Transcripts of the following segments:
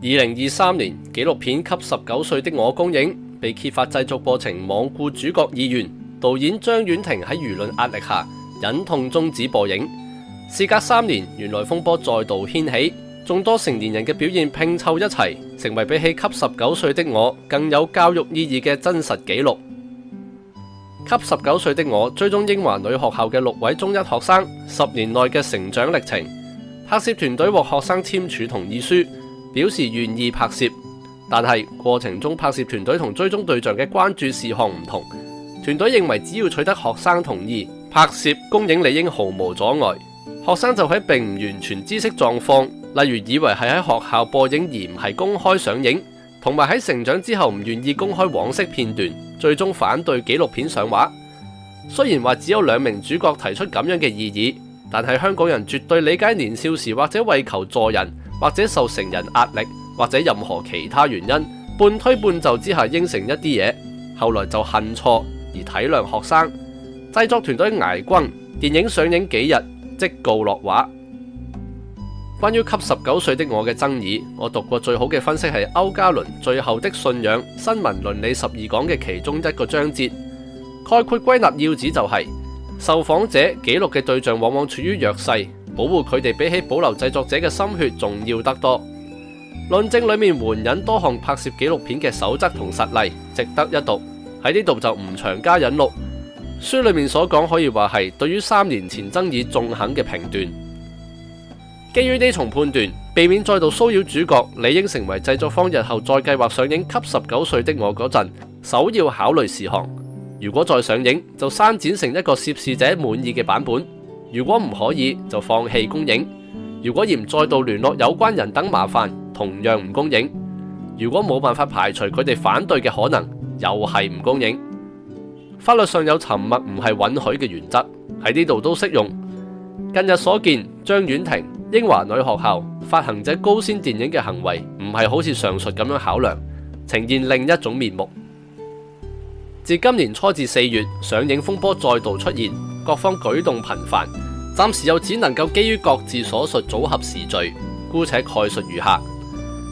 2023年，紀錄片《給19歲的我》公映，被揭發製作過程罔顧主角意願，導演張婉婷喺輿論壓力下忍痛終止播映。事隔3年，原來風波再度掀起，眾多成年人嘅表現拼湊一齊，成為比起《給19歲的我》更有教育意義嘅真實紀錄。《給19歲的我》追蹤英華女學校嘅6位中一學生10年內嘅成長歷程，拍攝團隊獲學生簽署同意書，表示願意拍攝，但係過程中拍攝團隊同追蹤對象嘅關注事項唔同。團隊認為只要取得學生同意，拍攝公映理應毫無阻礙。學生就喺並唔完全知識狀況，例如以為係喺學校播映而唔係公開上映，同埋喺成長之後唔願意公開往昔片段，最終反對紀錄片上畫。雖然話只有2名主角提出咁樣嘅異議，但係香港人絕對理解年少時或者為求助人，或者受成人壓力，或者任何其他原因，半推半就之下應承一啲嘢，後來就恨錯而體諒學生。製作團隊捱轟，電影上映幾日即告落畫。關於《給19歲的我》嘅爭議，我讀過最好嘅分析係歐嘉倫《最後的信仰：新聞倫理12講》嘅其中一個章節，概括歸納要旨就係、受訪者記錄嘅對象往往處於弱勢，保護佢哋比起保留製作者嘅心血重要得多。論證裏面援引多項拍攝紀錄片嘅守則同實例，值得一讀。喺呢度就唔長加引錄。書裏面所講可以話係對於3年前爭議縱橫嘅評斷。基於呢重判斷，避免再度騷擾主角，理應成為製作方日後再計劃上映《給19歲的我》嗰陣首要考慮事項。如果再上映，就刪剪成一個涉事者滿意嘅版本；如果唔可以，就放棄公映；如果嫌再度聯絡有關人等麻煩，同樣唔公映；如果冇辦法排除佢哋反對嘅可能，又係唔公映。法律上有沉默唔係允許嘅原則，喺呢度都適用。近日所見，張婉婷、英華女學校、發行者高先電影嘅行為唔係好似上述咁樣考量，呈現另一種面目。自今年初至4月，上映風波再度出現，各方舉動頻繁，暫時又只能夠基於各自所述組合時序，姑且概述如下。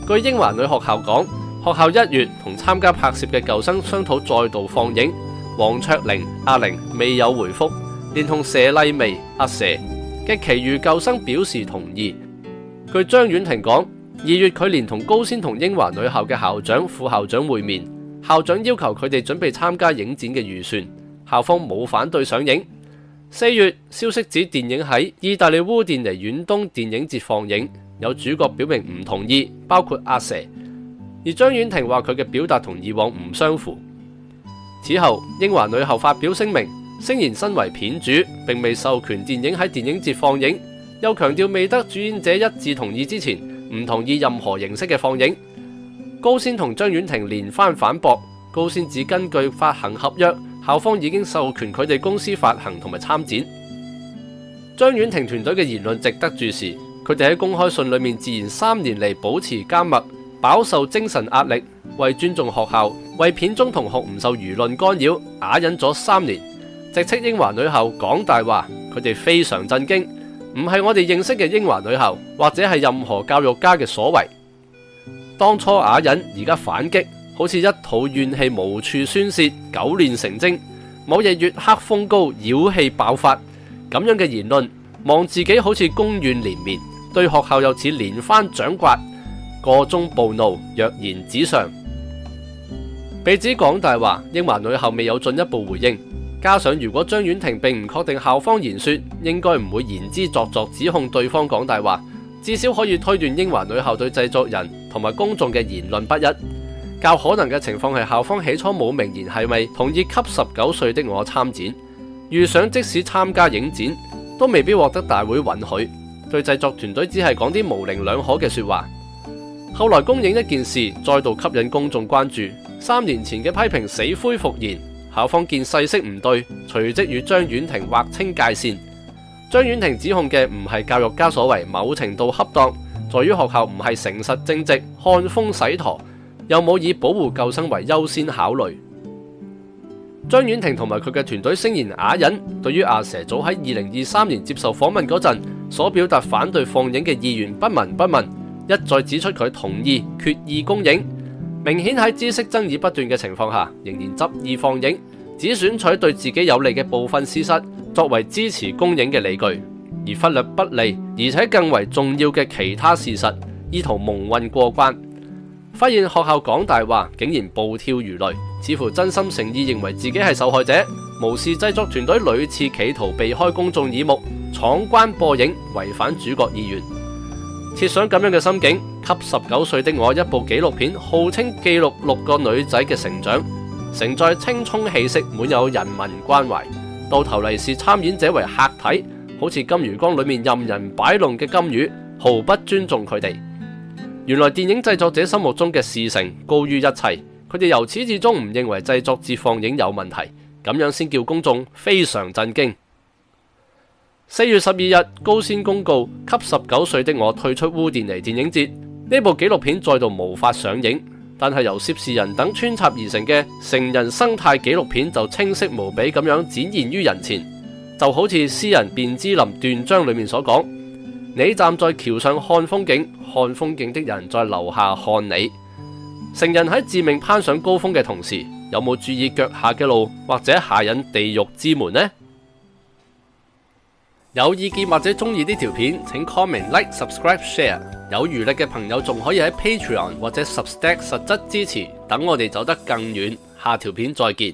據英華女學校講，學校1月同參加拍攝嘅舊生商討再度放映，黃卓玲、阿玲未有回覆，連同佘麗薇、阿佘嘅其餘舊生表示同意。據張婉婷講，2月佢連同高先同英華女校嘅校長、副校長會面，校長要求佢哋準備參加影展嘅預算，校方冇反對上映。4月消息指電影喺意大利烏甸尼遠東電影節放映，有主角表明唔同意，包括阿佘，而張婉婷話佢嘅表達同以往唔相符。此後，英華女校發表聲明，聲言身為片主，並未授權電影喺電影節放映，又強調未得主演者一致同意之前，唔同意任何形式嘅放映。高先同張婉婷連番反駁，高先指根據發行合約，校方已經授權佢哋公司發行同埋參展。張婉婷團隊嘅言論值得注視，佢哋喺公開信裏面自言3年嚟保持緘默，飽受精神壓力，為尊重學校，為片中同學唔受輿論干擾，啞忍咗3年，直斥英華女校講大話，佢哋非常震驚，唔係我哋認識嘅英華女校，或者係任何教育家嘅所為。當初啞忍，而家反擊，好似一肚怨氣無處宣泄，久練成精。某日月黑風高，妖氣爆發，咁樣嘅言論，望自己好似公怨連綿，對學校又似連番掌摑，個中暴怒，若言指上。被指講大話，英華女校未有進一步回應。加上如果張婉婷並唔確定校方言說，應該唔會言之鑿鑿指控對方講大話，至少可以推斷英華女校對製作人同埋公眾嘅言論不一。較可能嘅情況係校方起初冇明言係咪同意給19歲的我參展，預想即使參加影展，都未必獲得大會允許，對製作團隊只係講啲模棱兩可嘅說話。後來公映一件事再度吸引公眾關注，3年前嘅批評死灰復燃，校方見勢色唔對，隨即與張婉婷劃清界線。張婉婷指控嘅唔係教育家所為某程度恰當，在於學校唔係誠實正直、看風使舵，又冇以保護舊生為優先考慮。張婉婷同埋佢嘅團隊聲言啞忍，對於阿佘早喺2023年接受訪問嗰陣所表達反對放映嘅意願不聞不問，一再指出佢同意決意公映，明顯喺知識爭議不斷嘅情況下，仍然執意放映，只選取對自己有利嘅部分事實作為支持公映嘅理據，而忽略不利而且更為重要嘅其他事實，意圖蒙混過關。發現學校講大話，竟然暴跳如雷，似乎真心誠意認為自己係受害者，無視製作團隊屢次企圖避開公眾耳目，闖關播映，違反主角意願。設想咁樣嘅心境，給19歲的我一部紀錄片，號稱記錄6個女仔嘅成長，承載青蔥氣息，滿有人民關懷，到頭嚟視參演者為客體，好似金魚缸裏面任人擺弄嘅金魚，毫不尊重佢哋。原來電影製作者心目中嘅事成高於一切，佢哋由始至終唔認為製作至放映有問題，咁樣先叫公眾非常震驚。4月12日，高先公告給19歲的我退出烏甸尼電影節，呢部紀錄片再度無法上映，但係由涉事人等穿插而成嘅成人生態紀錄片就清晰無比咁樣展現於人前，就好似詩人卞之琳斷章裏面所講：你站在橋上看風景，看風景的人在樓下看你。成人喺自命攀上高峰嘅同時，有冇注意腳下嘅路，或者下引地獄之門呢？有意見或者中意呢條片，請 comment、like、subscribe、share。有餘力嘅朋友仲可以喺 Patreon 或者 Substack 實質支持，等我哋走得更遠。下條片再見。